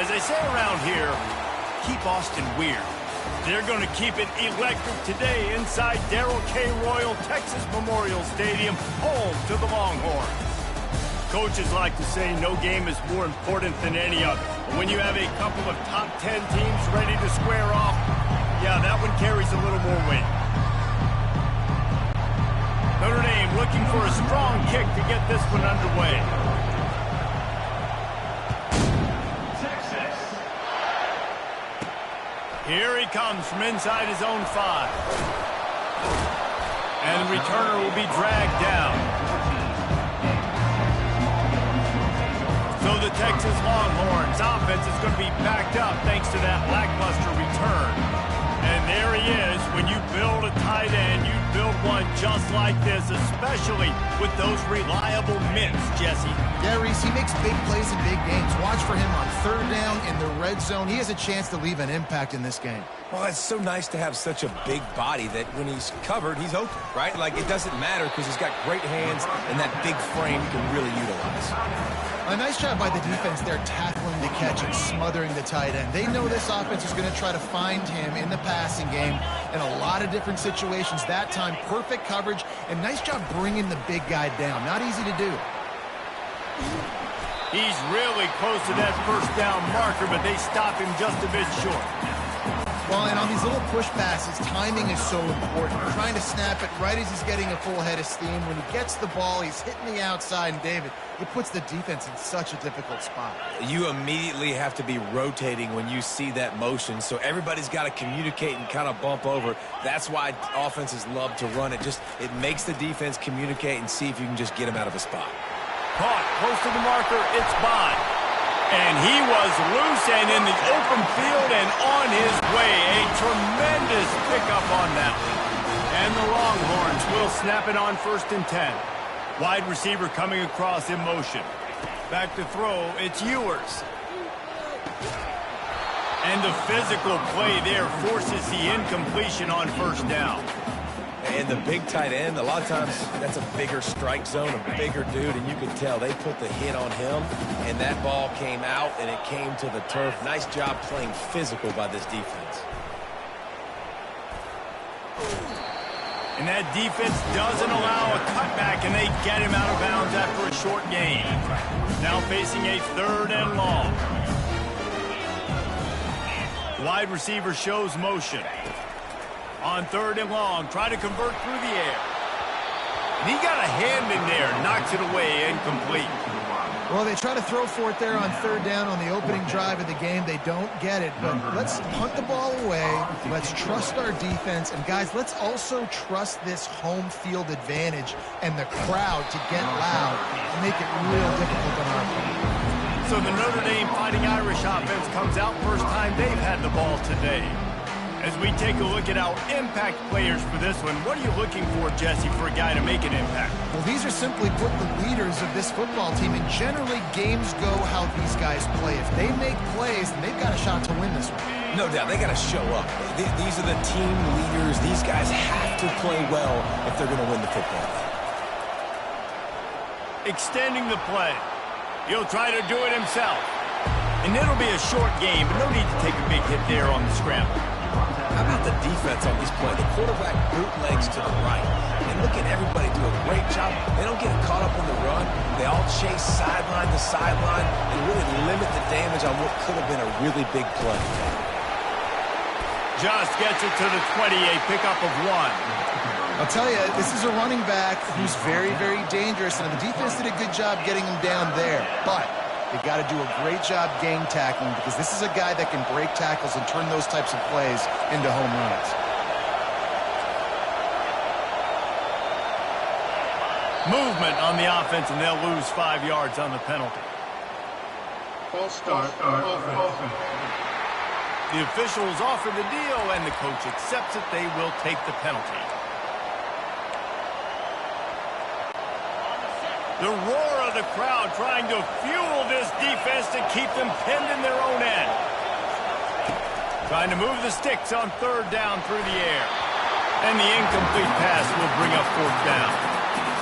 As they say around here, keep Austin weird. They're going to keep it electric today inside Darrell K. Royal Texas Memorial Stadium, home to the Longhorns. Coaches like to say no game is more important than any other. But when you have a couple of top 10 teams ready to square off, yeah, that one carries a little more weight. Notre Dame looking for a strong kick to get this one underway. Here he comes from inside his own 5. And the returner will be dragged down. So the Texas Longhorns offense is going to be backed up thanks to that lackluster return. And there he is. When you build a tight end, you build one just like this, especially with those reliable mints, Jesse. Yeah, Reese, he makes big plays in big games. Watch for him on third down in the red zone. He has a chance to leave an impact in this game. Well, it's so nice to have such a big body that when he's covered, he's open, right? Like, it doesn't matter because he's got great hands and that big frame he can really utilize. A nice job by the defense there tackling the catch and smothering the tight end. They know this offense is going to try to find him in the passing game in a lot of different situations. That time, perfect coverage, and nice job bringing the big guy down. Not easy to do. He's really close to that first down marker, but they stop him just a bit short. Well, and on these little push passes, timing is so important. Trying to snap it right as he's getting a full head of steam. When he gets the ball, he's hitting the outside, and David, it puts the defense in such a difficult spot. You immediately have to be rotating when you see that motion, so everybody's got to communicate and kind of bump over. That's why offenses love to run it. It makes the defense communicate and see if you can just get him out of a spot. Caught close to the marker, it's by. And he was loose and in the open field and on his way. A tremendous pickup on that one. And the Longhorns will snap it on 1st and 10. Wide receiver coming across in motion. Back to throw, it's Ewers. And the physical play there forces the incompletion on 1st down. And the big tight end, a lot of times that's a bigger strike zone, a bigger dude, and you can tell they put the hit on him, and that ball came out, and it came to the turf. Nice job playing physical by this defense. And that defense doesn't allow a cutback, and they get him out of bounds after a short gain. Now facing a 3rd and long. Wide receiver shows motion. On 3rd and long, try to convert through the air. And he got a hand in there, knocks it away, incomplete. Well, they try to throw for it there on 3rd down on the opening drive of the game. They don't get it, but let's punt the ball away. Let's trust our defense. And, guys, let's also trust this home field advantage and the crowd to get loud and make it real difficult on our part. So the Notre Dame Fighting Irish offense comes out first time they've had the ball today. As we take a look at our impact players for this one, what are you looking for, Jesse, for a guy to make an impact? Well, these are simply put the leaders of this football team, and generally games go how these guys play. If they make plays, then they've got a shot to win this one. No doubt, they got to show up. These are the team leaders. These guys have to play well if they're going to win the football game. Extending the play. He'll try to do it himself. And it'll be a short game, but no need to take a big hit there on the scramble. How about the defense on this play? The quarterback bootlegs to the right. And look at everybody do a great job. They don't get caught up in the run. They all chase sideline to sideline and really limit the damage on what could have been a really big play. Just gets it to the 20, a pickup of 1. I'll tell you, this is a running back who's very, very dangerous, and the defense did a good job getting him down there. But they got to do a great job game tackling because this is a guy that can break tackles and turn those types of plays into home runs. Movement on the offense, and they'll lose 5 yards on the penalty. False start. Offense. The officials offer the deal, and the coach accepts it. They will take the penalty. The roar of the crowd trying to fuel this defense to keep them pinned in their own end. Trying to move the sticks on 3rd down through the air. And the incomplete pass will bring up 4th down.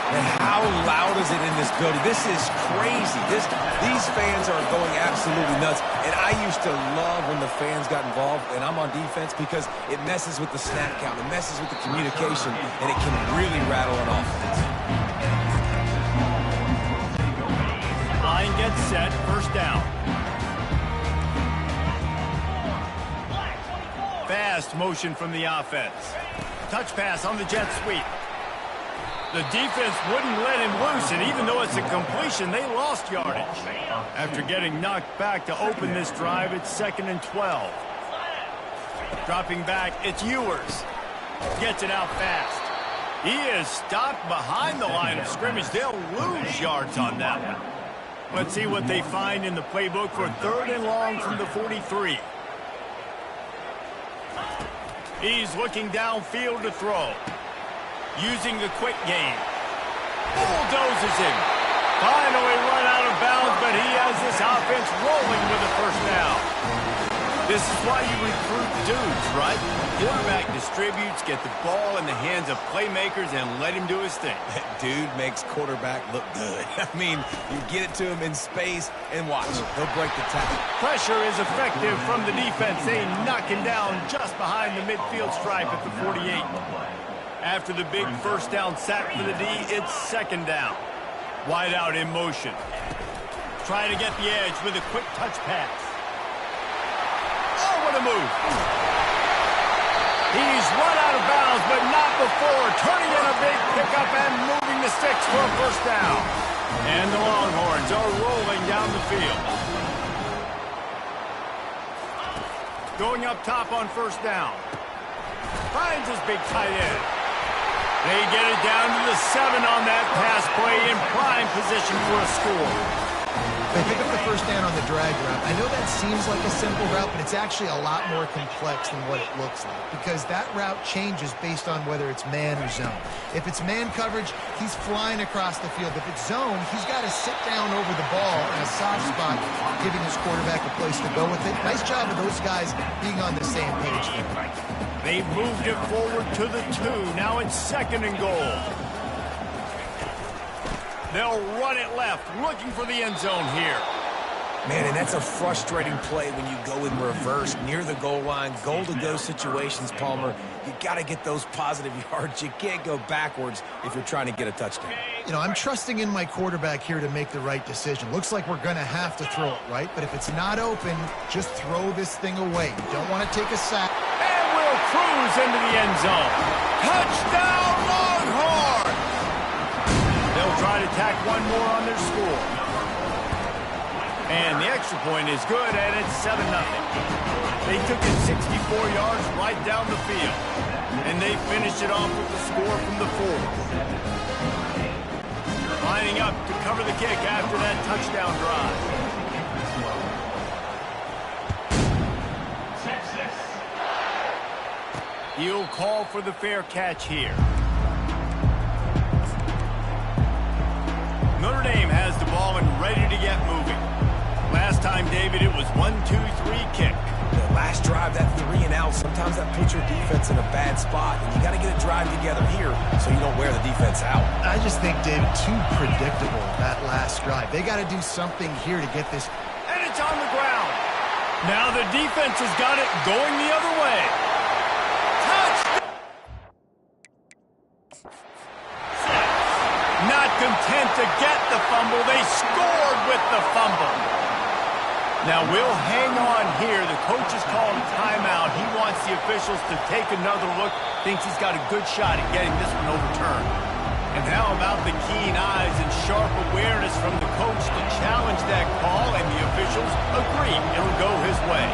And how loud is it in this building? This is crazy. These fans are going absolutely nuts. And I used to love when the fans got involved, and I'm on defense, because it messes with the snap count, it messes with the communication, and it can really rattle an offense. Line gets set, first down. Fast motion from the offense. Touch pass on the jet sweep. The defense wouldn't let him loose, and even though it's a completion, they lost yardage. After getting knocked back to open this drive, it's 2nd and 12. Dropping back, it's Ewers. Gets it out fast. He is stopped behind the line of scrimmage. They'll lose yards on that one. Let's see what they find in the playbook for 3rd and long from the 43. He's looking downfield to throw. Using the quick game. Bulldozes him. Finally run out of bounds, but he has this offense rolling with a first down. This is why you recruit dudes, right? Quarterback distributes, get the ball in the hands of playmakers, and let him do his thing. Dude makes quarterback look good. I mean, you get it to him in space, and watch. He'll break the tackle. Pressure is effective from the defense. They knock him down just behind the midfield stripe at the 48. After the big first down sack for the D, it's 2nd down. Wide out in motion. Trying to get the edge with a quick touch pass. Oh, what a move. He's run out of bounds, but not before. Turning in a big pickup and moving the sticks for a first down. And the Longhorns are rolling down the field. Going up top on first down. Finds his big tight end. They get it down to the 7 on that pass play in prime position for a score. They pick up the first down on the drag route. I know that seems like a simple route, but it's actually a lot more complex than what it looks like, because that route changes based on whether it's man or zone. If it's man coverage, he's flying across the field. If it's zone, he's got to sit down over the ball in a soft spot, giving his quarterback a place to go with it. Nice job of those guys being on the same page there. They moved it forward to the 2. Now it's 2nd and goal. They'll run it left, looking for the end zone here. Man, and that's a frustrating play when you go in reverse near the goal line. Goal-to-go situations, Palmer. You got to get those positive yards. You can't go backwards if you're trying to get a touchdown. You know, I'm trusting in my quarterback here to make the right decision. Looks like we're going to have to throw it, right? But if it's not open, just throw this thing away. You don't want to take a sack. And will cruise into the end zone. Touchdown, Longhorns! They'll try to tack one more on their score. And the extra point is good, and it's 7-0. They took it 64 yards right down the field. And they finished it off with the score from the 4. Lining up to cover the kick after that touchdown drive. He'll call for the fair catch here. Notre Dame has the ball and ready to get moving. Last time, David, it was 1-2-3 kick. The last drive, that 3 and out, sometimes that puts your defense in a bad spot. And you got to get a drive together here so you don't wear the defense out. I just think, David, too predictable, that last drive. They got to do something here to get this. And it's on the ground. Now the defense has got it going the other way. Not content to get the fumble, they scored with the fumble. Now we'll hang on here. The coach is calling timeout. He wants the officials to take another look. Thinks he's got a good shot at getting this one overturned. And how about the keen eyes and sharp awareness from the coach to challenge that call, and the officials agree it'll go his way.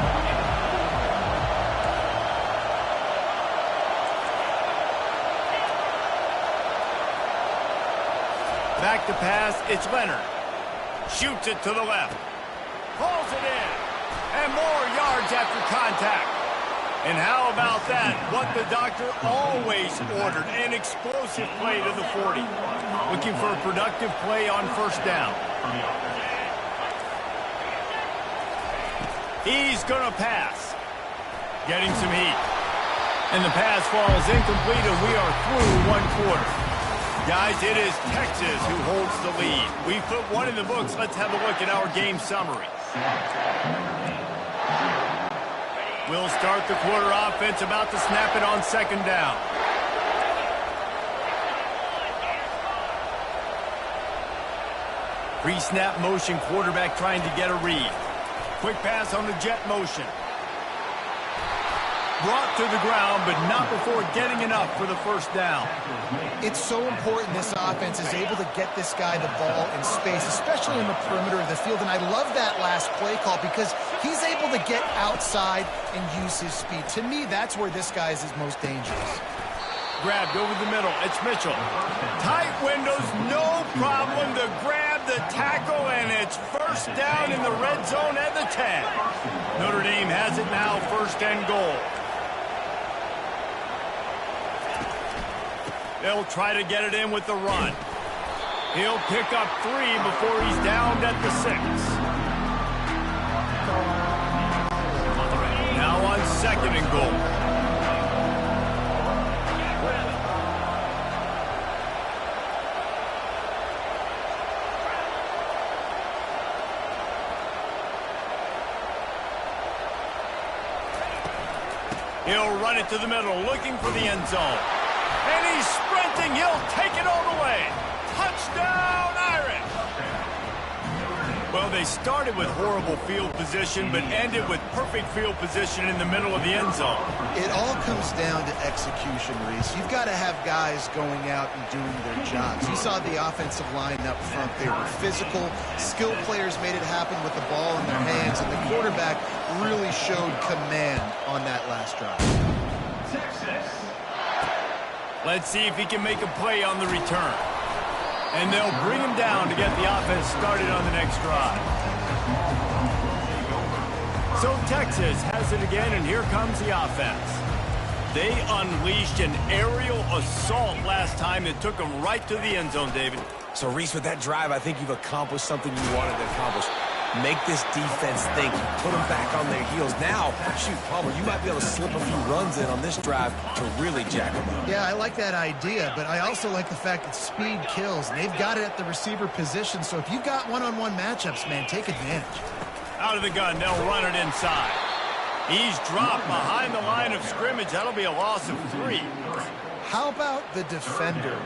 Back to pass, it's Leonard. Shoots it to the left. Pulls it in. And more yards after contact. And how about that? What the doctor always ordered. An explosive play to the 40. Looking for a productive play on first down. He's going to pass. Getting some heat. And the pass falls incomplete, and we are through one quarter. Guys, it is Texas who holds the lead. We've put one in the books. Let's have a look at our game summary. We'll start the quarter offense, about to snap it on second down. Pre-snap motion, quarterback trying to get a read. Quick pass on the jet motion. Brought to the ground, but not before getting enough for the first down. It's so important this offense is able to get this guy the ball in space, especially in the perimeter of the field. And I love that last play call because he's able to get outside and use his speed. To me, that's where this guy is his most dangerous. Grabbed over the middle. It's Mitchell. Tight windows, no problem to grab the tackle, and it's first down in the red zone at the 10. Notre Dame has it now, first and goal. They'll try to get it in with the run. He'll pick up 3 before he's downed at the 6. Now on second and goal. He'll run it to the middle, looking for the end zone. And he's sprinting. He'll take it all the way. Touchdown, Irish! Well, they started with horrible field position, but ended with perfect field position in the middle of the end zone. It all comes down to execution, Reese. You've got to have guys going out and doing their jobs. You saw the offensive line up front. They were physical. Skilled players made it happen with the ball in their hands, and the quarterback really showed command on that last drive. Let's see if he can make a play on the return. And they'll bring him down to get the offense started on the next drive. So Texas has it again, and here comes the offense. They unleashed an aerial assault last time that took them right to the end zone, David. So, Reese, with that drive, I think you've accomplished something you wanted to accomplish. Make this defense think. Put them back on their heels. Now, shoot, Palmer, you might be able to slip a few runs in on this drive to really jack them up. Yeah, I like that idea, but I also like the fact that speed kills. And they've got it at the receiver position, so if you've got one-on-one matchups, man, take advantage. Out of the gun, they'll run it inside. He's dropped behind the line of scrimmage. That'll be a loss of 3. How about the defender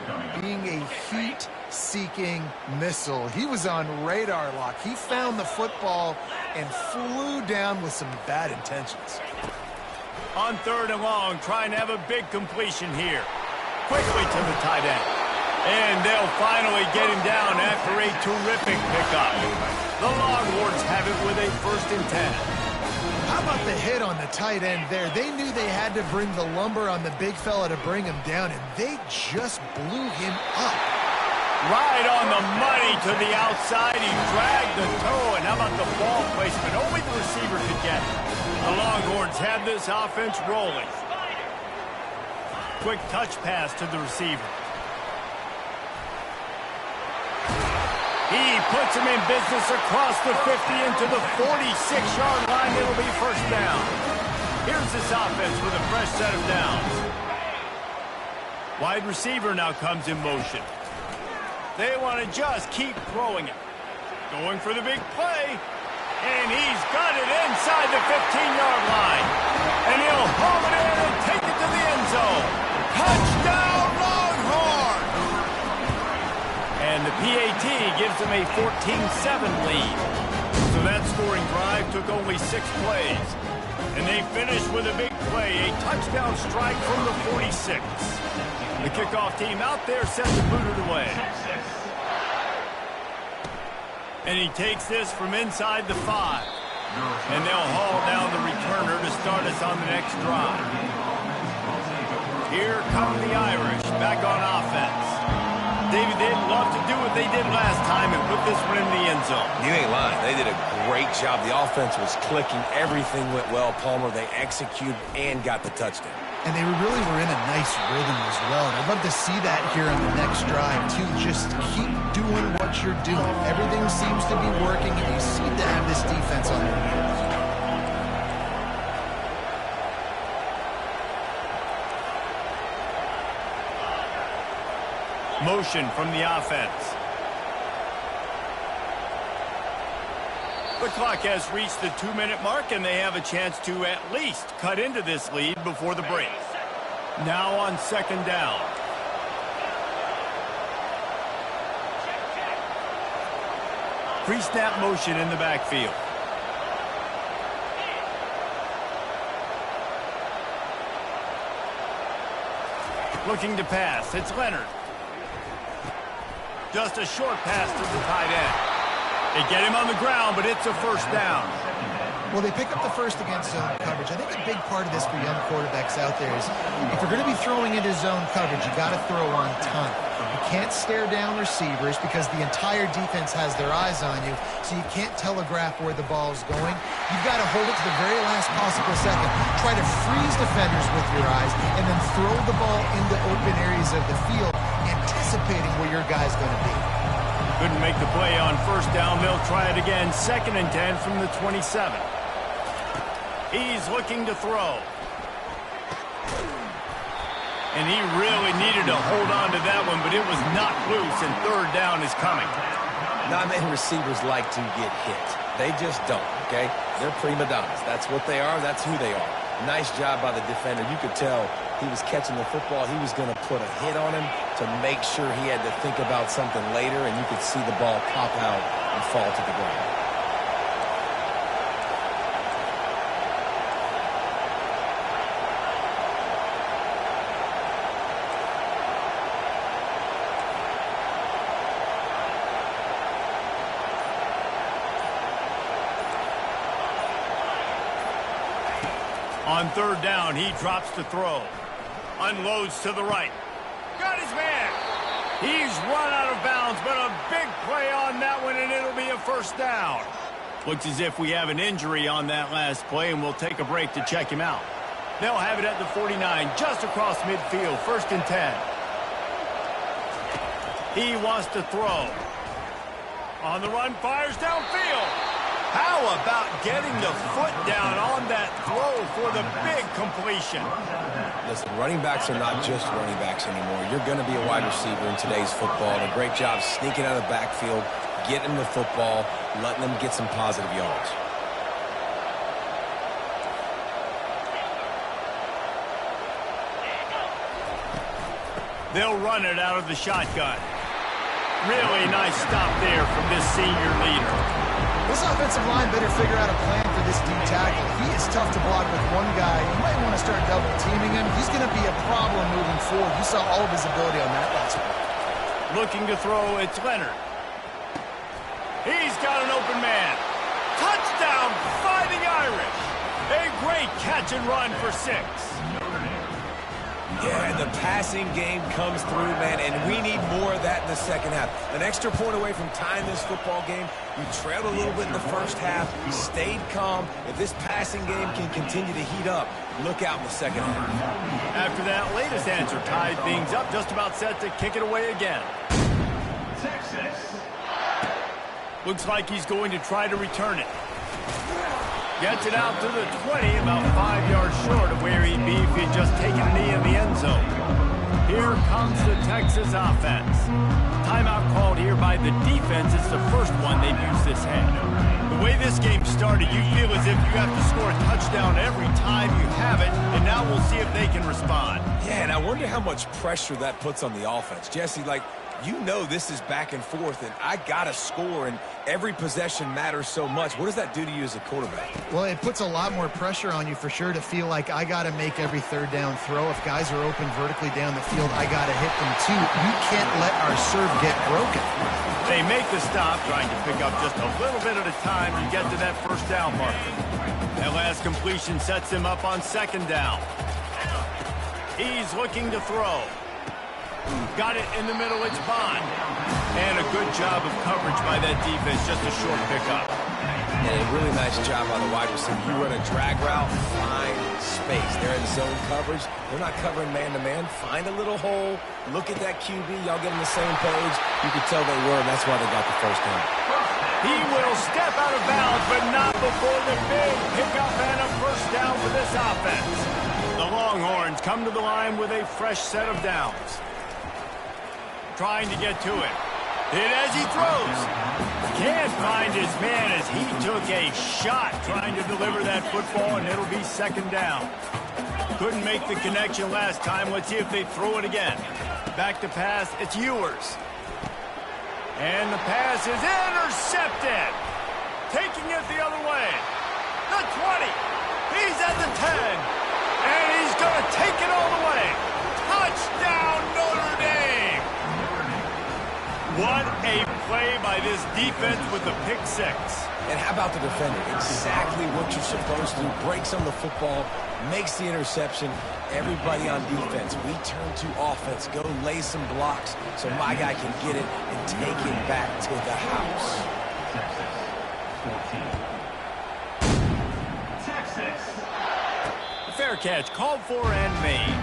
being a heat-seeking missile? He was on radar lock. He found the football and flew down with some bad intentions. On third and long, trying to have a big completion here. Quickly to the tight end. And they'll finally get him down after a terrific pickup. The Longhorns have it with a 1st and 10. How about the hit on the tight end there? They knew they had to bring the lumber on the big fella to bring him down, and they just blew him up. Right on the money to the outside. He dragged the toe, and how about the ball placement? Only the receiver could get it. The Longhorns have this offense rolling. Quick touch pass to the receiver. He puts him in business across the 50 into the 46-yard line. It'll be first down. Here's this offense with a fresh set of downs. Wide receiver now comes in motion. They want to just keep throwing it. Going for the big play. And he's got it inside the 15-yard line. And he'll haul it in and take it to the end zone. Touchdown, Longhorns! And the PAT gives them a 14-7 lead. So that scoring drive took only 6 plays. And they finished with a big play, a touchdown strike from the 46. The kickoff team out there set to boot it away. And he takes this from inside the 5. And they'll haul down the returner to start us on the next drive. Here come the Irish back on offense. David, they'd love to do what they did last time and put this one in the end zone. You ain't lying. They did a great job. The offense was clicking. Everything went well. Palmer, they executed and got the touchdown. And they really were in a nice rhythm as well. And I'd love to see that here on the next drive, too. Just keep doing what you're doing. Everything seems to be working, and you seem to have this defense on their heels. Motion from the offense. The clock has reached the 2-minute mark, and they have a chance to at least cut into this lead before the break. Now on second down. Pre-snap motion in the backfield. Looking to pass. It's Leonard. Just a short pass to the tight end. They get him on the ground, but it's a first down. Well, they pick up the first against zone coverage. I think a big part of this for young quarterbacks out there is if you're going to be throwing into zone coverage, you got to throw on time. You can't stare down receivers because the entire defense has their eyes on you, so you can't telegraph where the ball's going. You've got to hold it to the very last possible second. Try to freeze defenders with your eyes and then throw the ball into open areas of the field, anticipating where your guy's going to be. Couldn't make the play on first down. They'll try it again. 2nd and 10 from the 27. He's looking to throw. And he really needed to hold on to that one, but it was not loose, and third down is coming. Not many receivers like to get hit. They just don't, okay? They're prima donnas. That's what they are. That's who they are. Nice job by the defender. You could tell he was catching the football. He was going to put a hit on him to make sure he had to think about something later, and you could see the ball pop out and fall to the ground. On third down, he drops to throw. Unloads to the right. Got his man. He's run out of bounds, but a big play on that one, and it'll be a first down. Looks as if we have an injury on that last play, and we'll take a break to check him out. They'll have it at the 49, just across midfield, 1st and 10. He wants to throw. On the run, fires downfield. How about getting the foot down on that throw for the big completion? Listen, running backs are not just running backs anymore. You're going to be a wide receiver in today's football. And a great job sneaking out of the backfield, getting the football, letting them get some positive yards. They'll run it out of the shotgun. Really nice stop there from this senior leader. This offensive line better figure out a plan for this D tackle. He is tough to block with one guy. You might want to start double teaming him. He's going to be a problem moving forward. You saw all of his ability on that last one. Looking to throw, it's Leonard. He's got an open man. Touchdown, Fighting Irish. A great catch and run for 6. Yeah, the passing game comes through, man, and we need more of that in the second half. An extra point away from tying this football game. We trailed a little bit in the first half, stayed calm. If this passing game can continue to heat up, look out in the second half. After that latest answer tied things up, just about set to kick it away again. Texas. Looks like he's going to try to return it. Gets it out to the 20, about 5 yards short of where he'd be if he'd just taken a knee in the end zone. Here comes the Texas offense. Timeout called here by the defense. It's the first one they've used this hand. The way this game started, you feel as if you have to score a touchdown every time you have it, and now we'll see if they can respond. Yeah, and I wonder how much pressure that puts on the offense. Jesse, like, you know this is back and forth, and I got to score, and every possession matters so much. What does that do to you as a quarterback? Well, it puts a lot more pressure on you for sure to feel like I got to make every third down throw. If guys are open vertically down the field, I got to hit them too. You can't let our serve get broken. They make the stop, trying to pick up just a little bit at a time to get to that first down marker. That last completion sets him up on second down. He's looking to throw. Got it in the middle, it's Bond. And a good job of coverage by that defense, just a short pickup. And a really nice job by the wide receiver. You run a drag route, find space. They're in zone coverage. They're not covering man-to-man. Find a little hole. Look at that QB. Y'all get on the same page. You could tell they were, and that's why they got the first down. He will step out of bounds, but not before the big pickup and a first down for this offense. The Longhorns come to the line with a fresh set of downs. trying to get to it. Hit as he throws. Can't find his man as he took a shot trying to deliver that football, and it'll be second down. Couldn't make the connection last time. Let's see if they throw it again. Back to pass. It's Ewers. And the pass is intercepted. Taking it the other way. The 20. He's at the 10. And he's going to take it all the way. Touchdown, Notre Dame. What a play by this defense with the pick six. And how about the defender? Exactly what you're supposed to do. Breaks on the football, makes the interception. Everybody on defense, we turn to offense. Go lay some blocks so my guy can get it and take it back to the house. Fair catch, called for and made.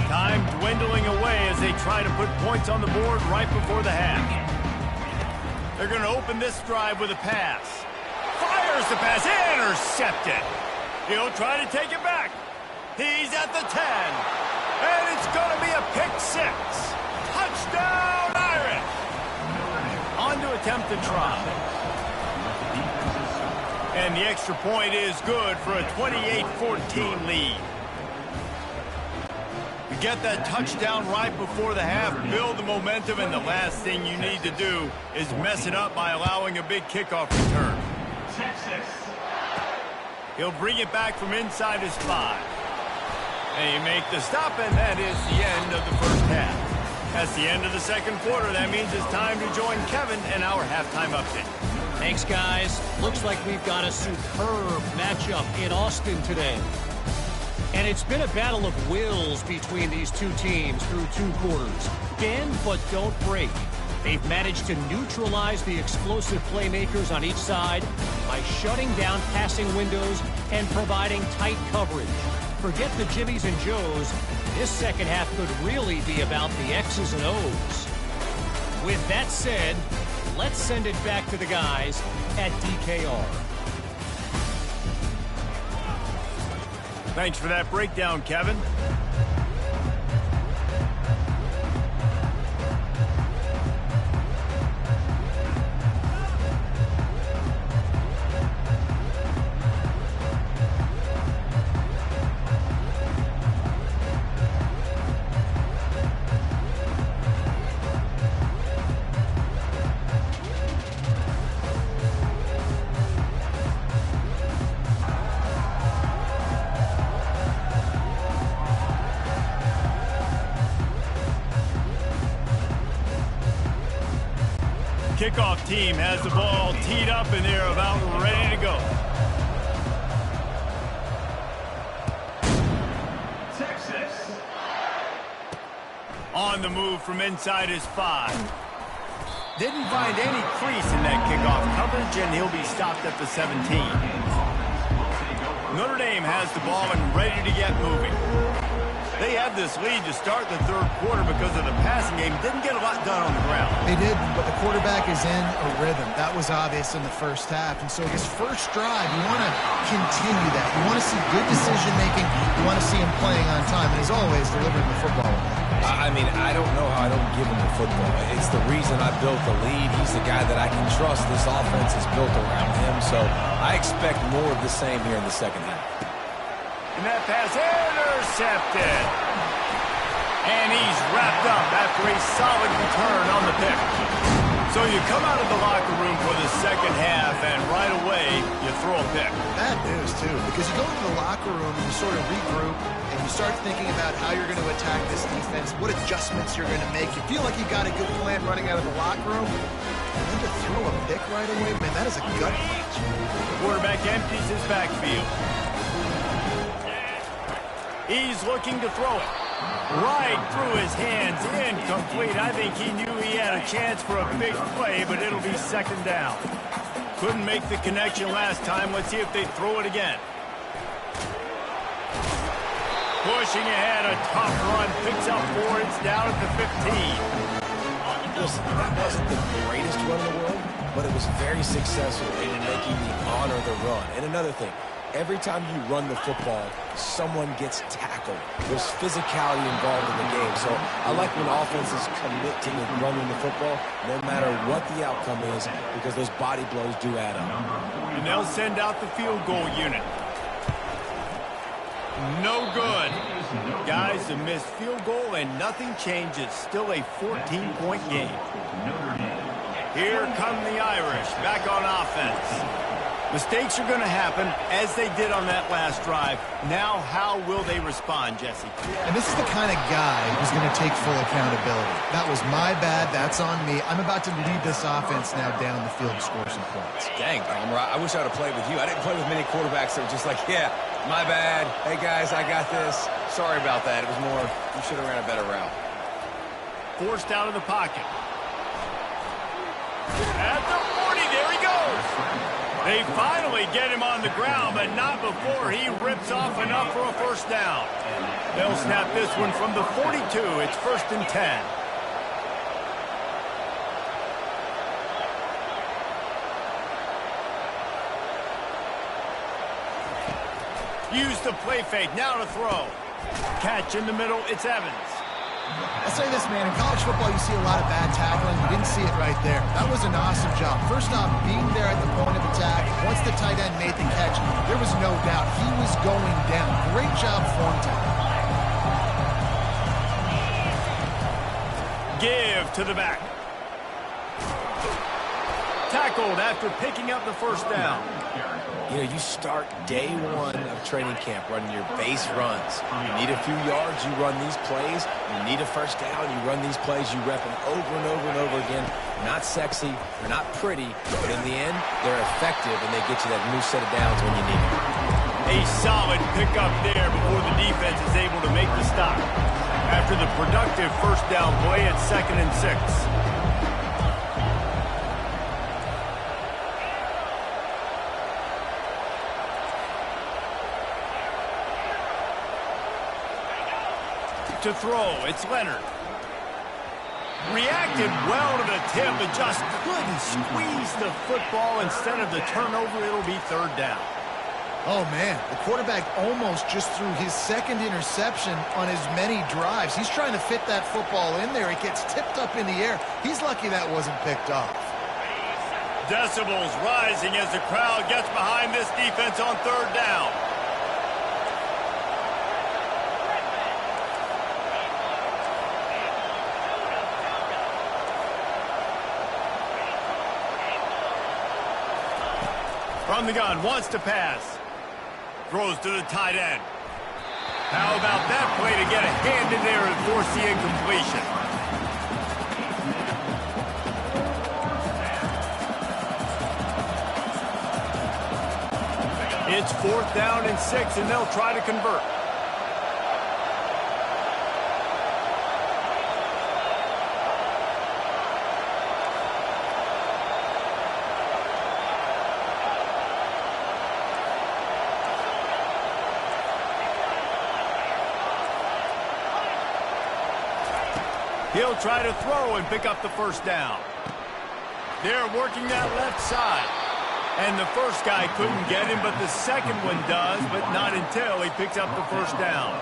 Time dwindling away as they try to put points on the board right before the half. They're going to open this drive with a pass. Fires the pass, intercepted. He'll try to take it back. He's at the 10. And it's going to be a pick six. Touchdown, Irish. On to attempt the try. And the extra point is good for a 28-14 lead. You get that touchdown right before the half, build the momentum, and the last thing you need to do is mess it up by allowing a big kickoff return. He'll bring it back from inside his 5. They make the stop, and that is the end of the first half. That's the end of the second quarter. That means it's time to join Kevin and our halftime update. Thanks, guys. Looks like we've got a superb matchup in Austin today. And it's been a battle of wills between these two teams through 2 quarters. Bend but don't break. They've managed to neutralize the explosive playmakers on each side by shutting down passing windows and providing tight coverage. Forget the Jimmies and Joes. This second half could really be about the X's and O's. With that said, let's send it back to the guys at DKR. Thanks for that breakdown, Kevin. Kickoff team has the ball teed up, and they're about ready to go. Texas. On the move from inside his 5. Didn't find any crease in that kickoff coverage, and he'll be stopped at the 17. Notre Dame has the ball and ready to get moving. They had this lead to start the third quarter because of the passing game. Didn't get a lot done on the ground. They didn't, but the quarterback is in a rhythm. That was obvious in the first half. And so his first drive, you want to continue that. You want to see good decision-making. You want to see him playing on time. And as always, delivering the football. I mean, I don't know how I don't give him the football. It's the reason I built the lead. He's the guy that I can trust. This offense is built around him. So I expect more of the same here in the second half. And that pass intercepted. And he's wrapped up after a solid return on the pick. So you come out of the locker room for the second half, and right away, you throw a pick. Bad news, too, because you go into the locker room and you sort of regroup, and you start thinking about how you're going to attack this defense, what adjustments you're going to make. You feel like you got a good plan running out of the locker room, and then to throw a pick right away, man, that is a gut punch. The quarterback empties his backfield. He's looking to throw it. Right through his hands, incomplete. I think he knew he had a chance for a big play, but it'll be second down. Couldn't make the connection last time. Let's see if they throw it again. Pushing ahead, a tough run, picks up 4. It's down at the 15. Listen, that wasn't the greatest run in the world, but it was very successful in making me honor the run. And another thing, every time you run the football, someone gets tackled. There's physicality involved in the game. So I like when offenses commit to running the football, no matter what the outcome is, because those body blows do add up. And they'll send out the field goal unit. No good. Guys, a missed field goal and nothing changes. Still a 14-point game. Here come the Irish back on offense. Mistakes are going to happen, as they did on that last drive. Now, how will they respond, Jesse? And this is the kind of guy who's going to take full accountability. That was my bad. That's on me. I'm about to lead this offense now down the field to score some points. Dang, Palmer, I wish I would have played with you. I didn't play with many quarterbacks that were just like, yeah, my bad. Hey, guys, I got this. Sorry about that. It was more, you should have ran a better route. Forced out of the pocket. At the 40, there he goes. They finally get him on the ground, but not before he rips off enough for a first down. They'll snap this one from the 42. It's 1st and 10. Use the play fake. Now to throw. Catch in the middle. It's Evans. I'll say this, man. In college football, you see a lot of bad tackling. You didn't see it right there. That was an awesome job. First off, being there at the point of attack. Once the tight end made the catch, there was no doubt he was going down. Great job form time. Give to the back. Tackled after picking up the first down. You know, you start day one of training camp running your base runs. You need a few yards, you run these plays. You need a first down, you run these plays. You rep them over and over and over again. They're not sexy, they're not pretty, but in the end, they're effective, and they get you that new set of downs when you need it. A solid pickup there before the defense is able to make the stop. After the productive first down play at 2nd and 6. To throw, it's Leonard. Reacted well to the tip, but just couldn't squeeze the football. Instead of the turnover, it'll be 3rd down. Oh, man, the quarterback almost just threw his 2nd interception on as many drives. He's trying to fit that football in there. It gets tipped up in the air. He's lucky that wasn't picked off. Decibels rising as the crowd gets behind this defense on 3rd down. From the gun, wants to pass. Throws to the tight end. How about that play to get a hand in there and force the incompletion? It's 4th down and 6, and they'll try to convert. He'll try to throw and pick up the first down. They're working that left side. And the first guy couldn't get him, but the second one does, but not until he picks up the first down.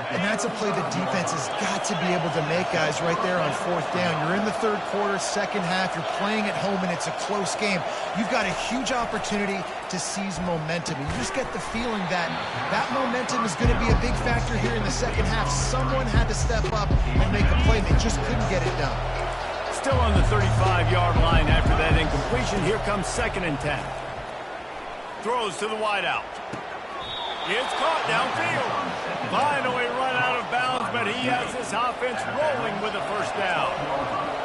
And that's a play the defense has got to be able to make, guys, right there on 4th down. You're in the 3rd quarter, 2nd half. You're playing at home, and it's a close game. You've got a huge opportunity to seize momentum. And you just get the feeling that that momentum is going to be a big factor here in the 2nd half. Someone had to step up and make a play. They just couldn't get it done. Still on the 35-yard line after that incompletion. Here comes 2nd and 10. Throws to the wideout. It's caught downfield. Finally run out of bounds, but he has this offense rolling with a first down.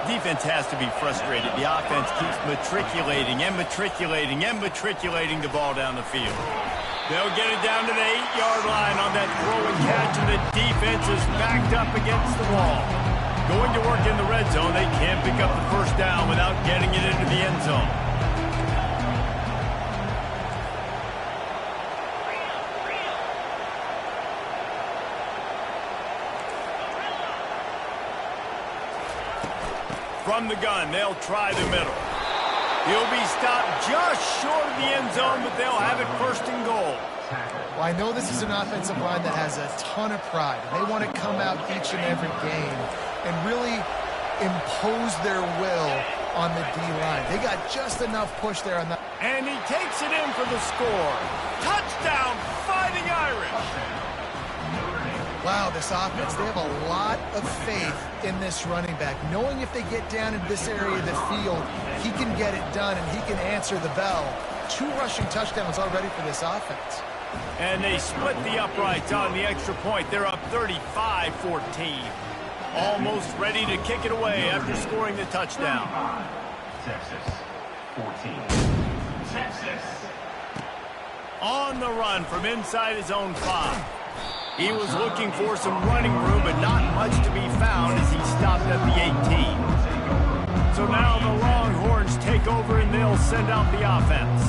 Defense has to be frustrated. The offense keeps matriculating and matriculating and matriculating the ball down the field. They'll get it down to the 8-yard line on that throw and catch, and the defense is backed up against the wall. Going to work in the red zone, they can't pick up the first down without getting it into the end zone. From the gun, they'll try the middle. He'll be stopped just short of the end zone, but they'll have it first and goal. Well, I know this is an offensive line that has a ton of pride. They want to come out each and every game and really impose their will on the D-line. They got just enough push there on that. And he takes it in for the score. Touchdown, Fighting Irish. Wow, this offense, they have a lot of faith in this running back. Knowing if they get down in this area of the field, he can get it done and he can answer the bell. 2 rushing touchdowns already for this offense. And they split the uprights on the extra point. They're up 35-14. Almost ready to kick it away after scoring the touchdown. Texas, 14. Texas. On the run from inside his own 5. He was looking for some running room, but not much to be found as he stopped at the 18. So now the Longhorns take over and they'll send out the offense.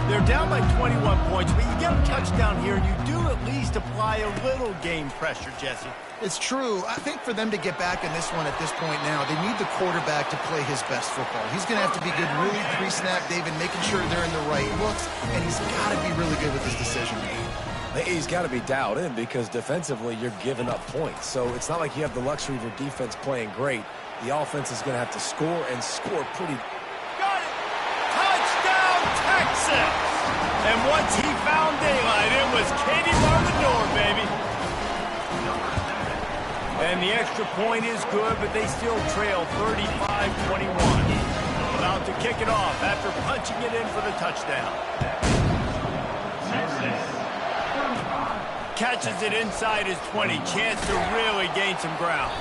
They're down by 21 points, but you get a touchdown here and you do at least apply a little game pressure, Jesse. It's true. I think for them to get back in this one at this point now, they need the quarterback to play his best football. He's going to have to be good really pre-snap, David, making sure they're in the right looks, and he's got to be really good with his decision making. He's got to be dialed in because defensively you're giving up points. So it's not like you have the luxury of your defense playing great. The offense is going to have to score and score pretty. Got it! Touchdown, Texas! And once he found daylight, it was Katie bar the door, baby. And the extra point is good, but they still trail 35-21. About to kick it off after punching it in for the touchdown. Catches it inside his 20. Chance to really gain some ground.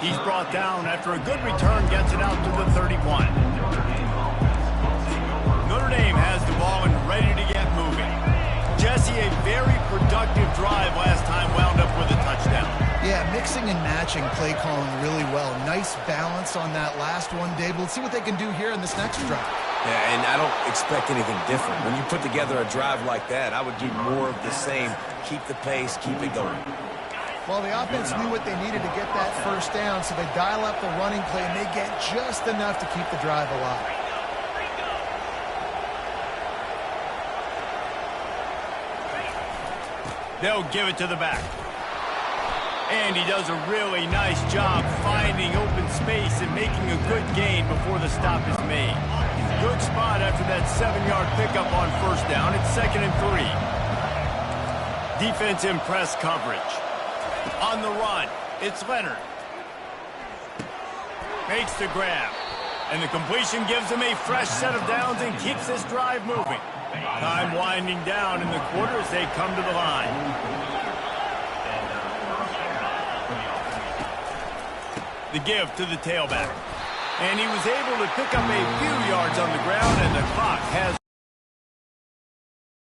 He's brought down after a good return, gets it out to the 31. Notre Dame has the ball and ready to get moving. Jesse, a very productive drive last time, wound up with a touchdown. Yeah, mixing and matching play calling really well. Nice balance on that last one, Dave. We'll see what they can do here in this next drive. Yeah, and I don't expect anything different. When you put together a drive like that, I would do more of the same. Keep the pace, keep it going. Well, the offense knew what they needed to get that first down, so they dial up the running play, and they get just enough to keep the drive alive. They'll give it to the back. And he does a really nice job finding open space and making a good gain before the stop is made. Good spot after that 7-yard pickup on first down. It's 2nd and 3. Defense in press coverage. On the run, it's Leonard. Makes the grab. And the completion gives him a fresh set of downs and keeps this drive moving. Time winding down in the quarter as they come to the line. The give to the tailback. And he was able to pick up a few yards on the ground, and the clock has